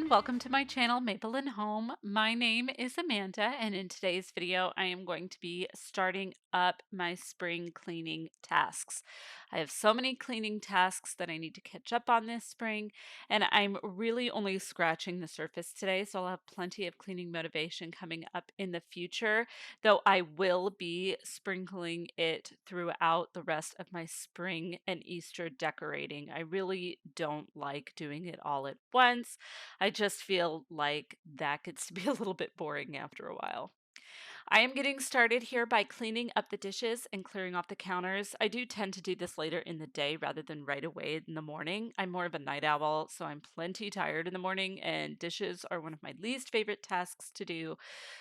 and welcome to my channel, Maple and Home. My name is Amanda, and in today's video, I am going to be starting up my spring cleaning tasks. I have so many cleaning tasks that I need to catch up on this spring, and I'm really only scratching the surface today, so I'll have plenty of cleaning motivation coming up in the future, though I will be sprinkling it throughout the rest of my spring and Easter decorating. I really don't like doing it all at once. I just feel like that gets to be a little bit boring after a while. I am getting started here by cleaning up the dishes and clearing off the counters. I do tend to do this later in the day rather than right away in the morning. I'm more of a night owl, so I'm plenty tired in the morning, and dishes are one of my least favorite tasks to do.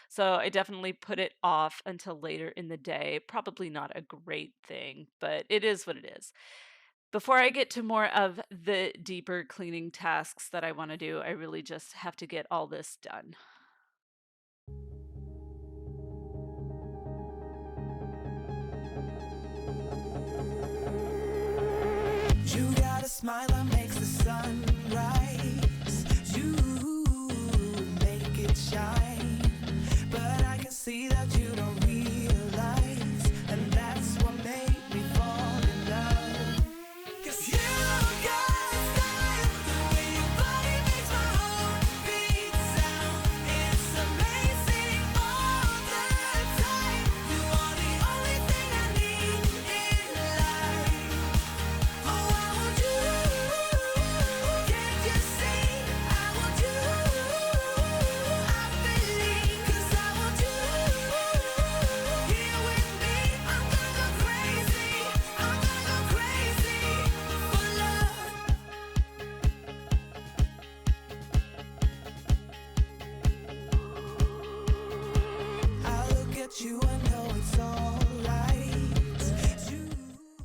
So I definitely put it off until later in the day. Probably not a great thing, but it is what it is. Before I get to more of the deeper cleaning tasks that I want to do, I really just have to get all this done. You got a smile that makes the sun rise. You make it shine. But I can see that you don't realize, and that's what made me fall in love. 'Cause you got a style, the way your body makes my heart beat sound. It's amazing all the time. You are the only thing I need in life. Oh, I want you. Can't you see? I want you. I believe, 'cause I want you. Here with me, I'm gonna go crazy. I'm gonna go crazy for love. I look at you, I know it's alright. You.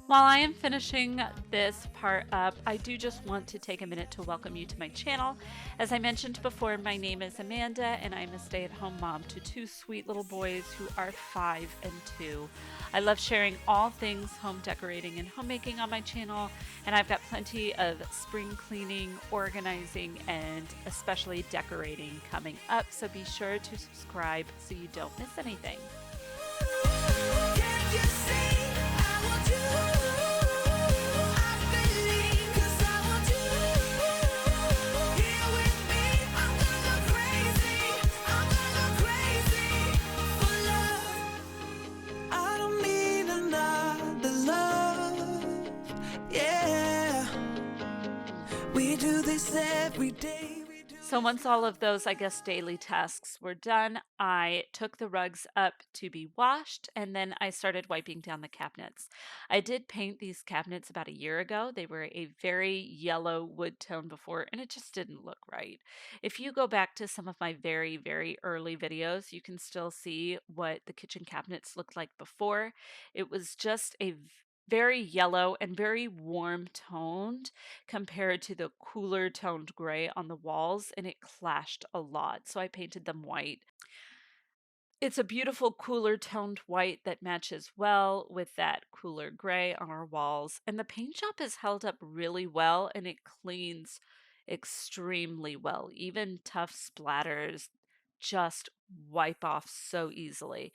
While I am finishing this part up, I do just want to take a minute to welcome you to my channel. As I mentioned before, my name is Amanda, and I'm a stay-at-home mom to two sweet little boys who are 5 and 2. I love sharing all things home decorating and homemaking on my channel, and I've got plenty of spring cleaning, organizing, and especially decorating coming up, so be sure to subscribe so you don't miss anything. Can't you see? I want you. I believe, 'cause I want you. Here with me, I'm gonna go crazy. I'm gonna go crazy for love. I don't need another love. Yeah, we do this every day. So once all of those, I guess, daily tasks were done, I took the rugs up to be washed, and then I started wiping down the cabinets. I did paint these cabinets about a year ago. They were a very yellow wood tone before, and it just didn't look right. If you go back to some of my very, very early videos, you can still see what the kitchen cabinets looked like before. It was just a very yellow and very warm toned compared to the cooler toned gray on the walls, and it clashed a lot. So I painted them white. It's a beautiful cooler toned white that matches well with that cooler gray on our walls. And the paint job has held up really well, and it cleans extremely well. Even tough splatters just wipe off so easily.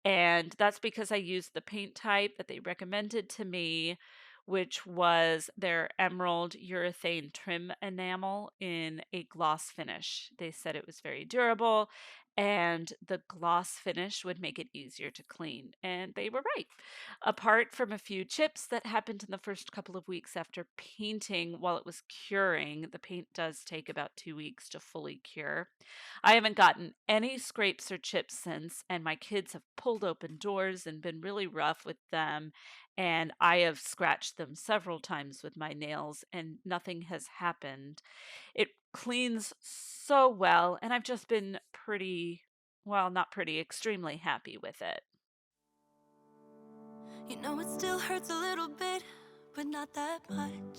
And that's because I used the paint type that they recommended to me, which was their emerald urethane trim enamel in a gloss finish. They said it was very durable and the gloss finish would make it easier to clean. And they were right. Apart from a few chips that happened in the first couple of weeks after painting while it was curing, the paint does take about 2 weeks to fully cure. I haven't gotten any scrapes or chips since, and my kids have pulled open doors and been really rough with them. And I have scratched them several times with my nails, and nothing has happened. It cleans so well, and I've just been pretty, well, not pretty, extremely happy with it. You know it still hurts a little bit, but not that much.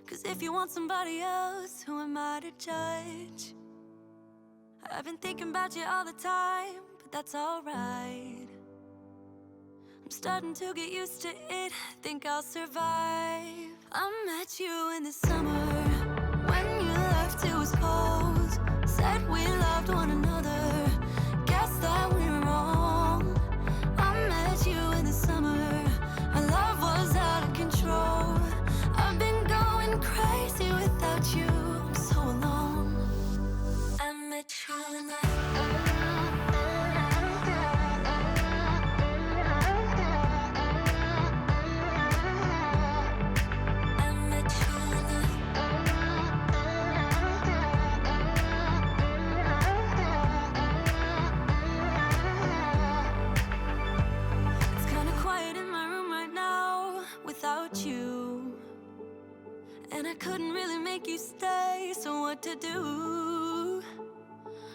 'Cause if you want somebody else, who am I to judge? I've been thinking about you all the time, but that's alright. I'm starting to get used to it, think I'll survive. I met you in the summer, when you left it was And I couldn't really make you stay, so what to do?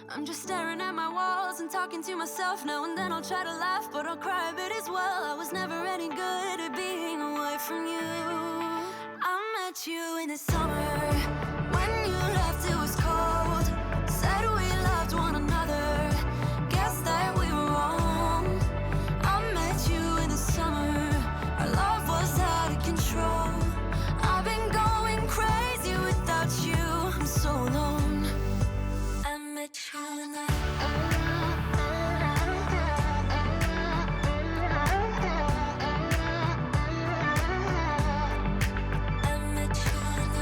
I'm just staring at my walls and talking to myself. Now and then I'll try to laugh, but I'll cry a bit as well. I was never any good at being away from you. I met you in the summer. When you left it was cold. Said we loved one another. Guess that we were wrong. I met you in the summer. Our love was out of control. I've been going crazy without you. I'm so alone. I met you in the I met you in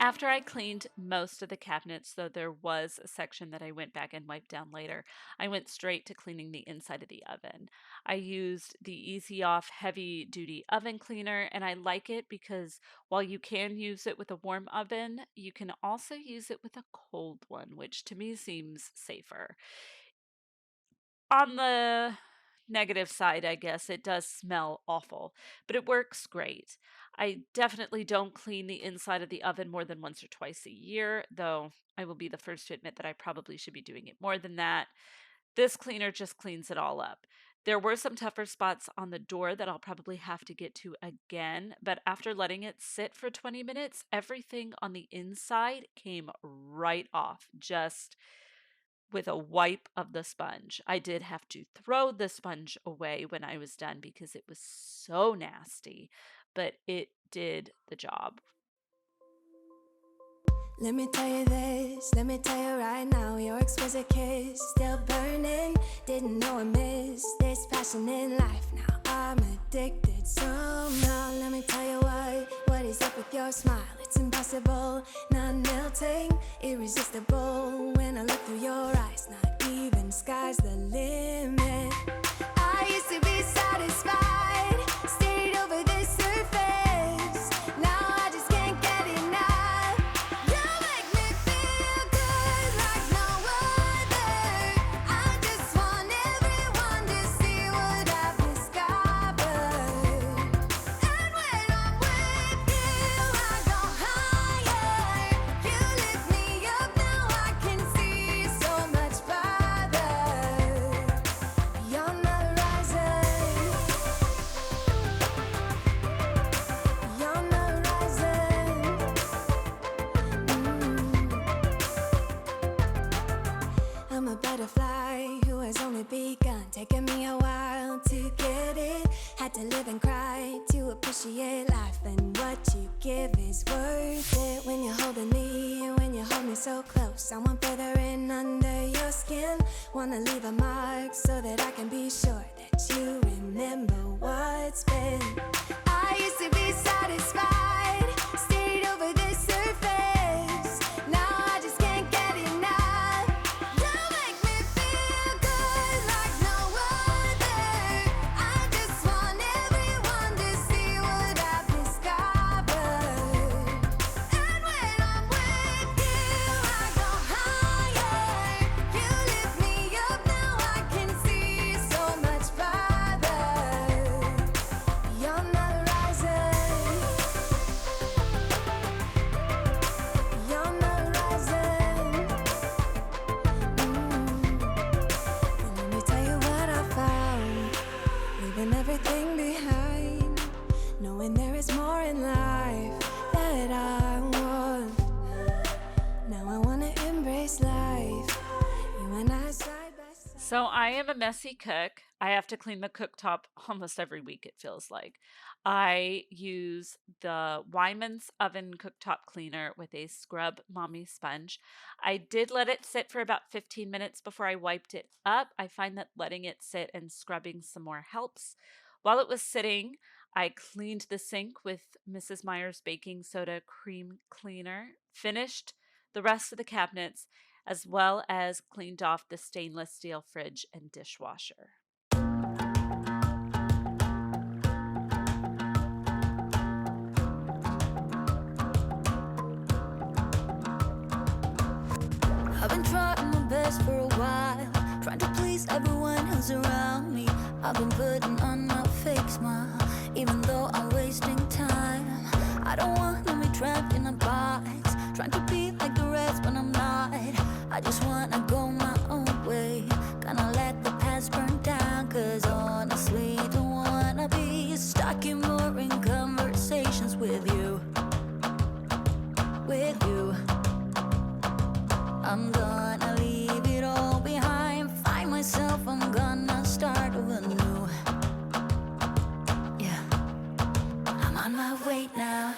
After I cleaned most of the cabinets, though there was a section that I went back and wiped down later, I went straight to cleaning the inside of the oven. I used the Easy Off heavy duty oven cleaner, and I like it because while you can use it with a warm oven, you can also use it with a cold one, which to me seems safer. On the negative side, I guess, it does smell awful, but it works great. I definitely don't clean the inside of the oven more than once or twice a year, though I will be the first to admit that I probably should be doing it more than that. This cleaner just cleans it all up. There were some tougher spots on the door that I'll probably have to get to again, but after letting it sit for 20 minutes, everything on the inside came right off, just with a wipe of the sponge. I did have to throw the sponge away when I was done because it was so nasty, but it did the job. Let me tell you this, let me tell you right now, your exquisite kiss still burning. Didn't know I missed this passion in life. Now I'm addicted somehow. Let me tell you what is up with your smile? It's impossible, not melting, irresistible. When I look through your eyes, not even sky's the limit. I used to be satisfied, stayed over the surface. Now I just can't get enough. You make me feel good like no other. I just want everyone to see what I've discovered. And when I'm with you, I go higher. You lift me up, now I can see so much farther. Beyond the horizon. Beyond the horizon. I'm a butterfly who has only begun, taking me a while to get it. Had to live and cry to appreciate life, and what you give is worth it. When you're holding me, when you hold me so close, I want further in under your skin. Wanna leave a mark so that I can be sure that you remember what's been. I used to be satisfied, stayed over the surface. Now I just can't get enough. You make me feel good like no other. I just want everyone to see what I've discovered. And when I'm with you, I go higher. You lift me up, now I can see so much farther. Beyond the horizon. Beyond the horizon. And let me tell you what I found. Leaving everything behind, knowing there is more in life that I want. Now I wanna embrace life. You and I side by side. So I am a messy cook. I have to clean the cooktop almost every week, it feels like. I use the Wyman's Oven Cooktop Cleaner with a Scrub Mommy sponge. I did let it sit for about 15 minutes before I wiped it up. I find that letting it sit and scrubbing some more helps. While it was sitting, I cleaned the sink with Mrs. Meyer's baking soda cream cleaner, finished the rest of the cabinets, as well as cleaned off the stainless steel fridge and dishwasher. I've been trying my best stressed for a while, trying to please everyone who's around me. I've been putting on a fake smile, even though I'm wasting time. I don't wanna be trapped in a box, trying to be like the rest when I'm not. I just wanna go my own way, gonna let the past burn down. Cause honestly, don't wanna be stuck in boring conversations with you. With you, I'm gonna leave it all behind, find myself, I'm gonna start over new. Yeah, I'm on my way now.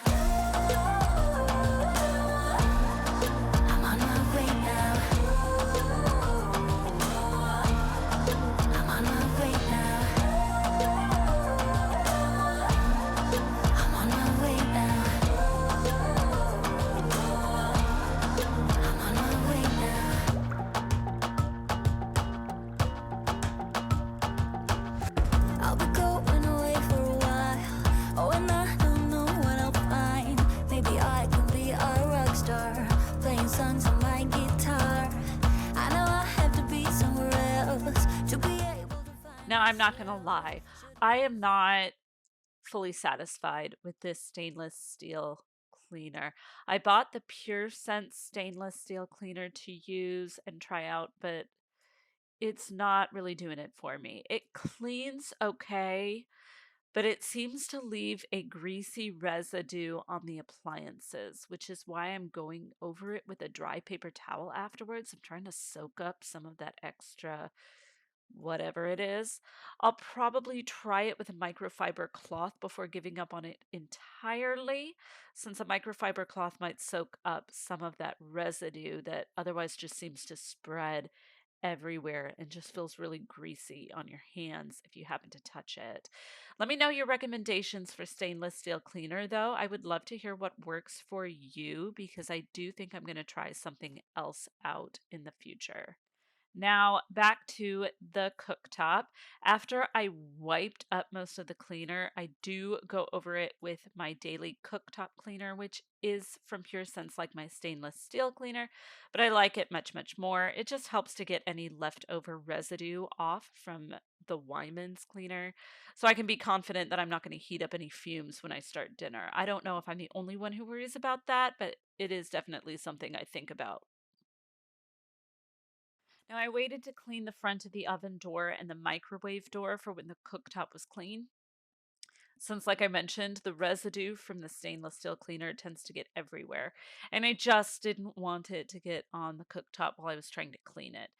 I'm on my way now. I'm on my way now. I'm on my way now. I'm on my way now. I'll be going away for a while. Oh, and I don't know what I'll find. Maybe I can be a rock star, playing songs on my guitar. I know I have to be somewhere else to be able to find. Now, I'm not going to lie. I am not fully satisfied with this stainless steel cleaner. I bought the Pure Sense stainless steel cleaner to use and try out, but it's not really doing it for me. It cleans okay, but it seems to leave a greasy residue on the appliances, which is why I'm going over it with a dry paper towel afterwards. I'm trying to soak up some of that extra whatever it is. I'll probably try it with a microfiber cloth before giving up on it entirely, since a microfiber cloth might soak up some of that residue that otherwise just seems to spread everywhere and just feels really greasy on your hands if you happen to touch it. Let me know your recommendations for stainless steel cleaner, though. I would love to hear what works for you because I do think I'm going to try something else out in the future. Now, back to the cooktop. After I wiped up most of the cleaner, I do go over it with my daily cooktop cleaner, which is from Pure Sense, like my stainless steel cleaner, but I like it much, much more. It just helps to get any leftover residue off from the Wyman's cleaner, so I can be confident that I'm not going to heat up any fumes when I start dinner. I don't know if I'm the only one who worries about that, but it is definitely something I think about. Now, I waited to clean the front of the oven door and the microwave door for when the cooktop was clean. Since, like I mentioned, the residue from the stainless steel cleaner tends to get everywhere, and I just didn't want it to get on the cooktop while I was trying to clean it.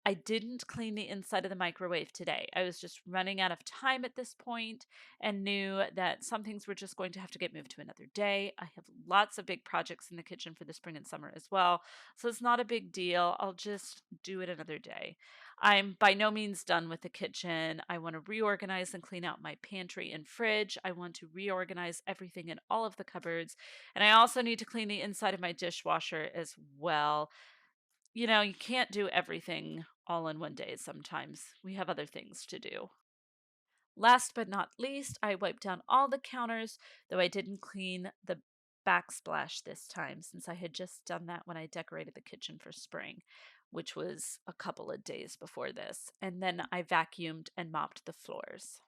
I didn't clean the inside of the microwave today. I was just running out of time at this point and knew that some things were just going to have to get moved to another day. I have lots of big projects in the kitchen for the spring and summer as well, so it's not a big deal. I'll just do it another day. I'm by no means done with the kitchen. I want to reorganize and clean out my pantry and fridge. I want to reorganize everything in all of the cupboards. And I also need to clean the inside of my dishwasher as well. You know, you can't do everything all in one day sometimes. We have other things to do. Last but not least, I wiped down all the counters, though I didn't clean the backsplash this time since I had just done that when I decorated the kitchen for spring, which was a couple of days before this. And then I vacuumed and mopped the floors.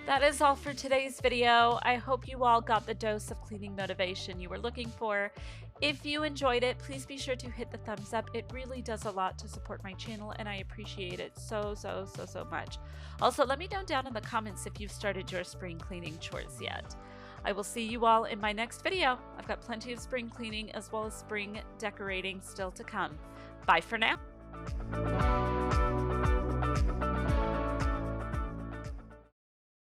That is all for today's video. I hope you all got the dose of cleaning motivation you were looking for. If you enjoyed it, please be sure to hit the thumbs up. It really does a lot to support my channel and I appreciate it so much. Also, let me know down in the comments if you've started your spring cleaning chores yet. I will see you all in my next video. I've got plenty of spring cleaning as well as spring decorating still to come. Bye for now.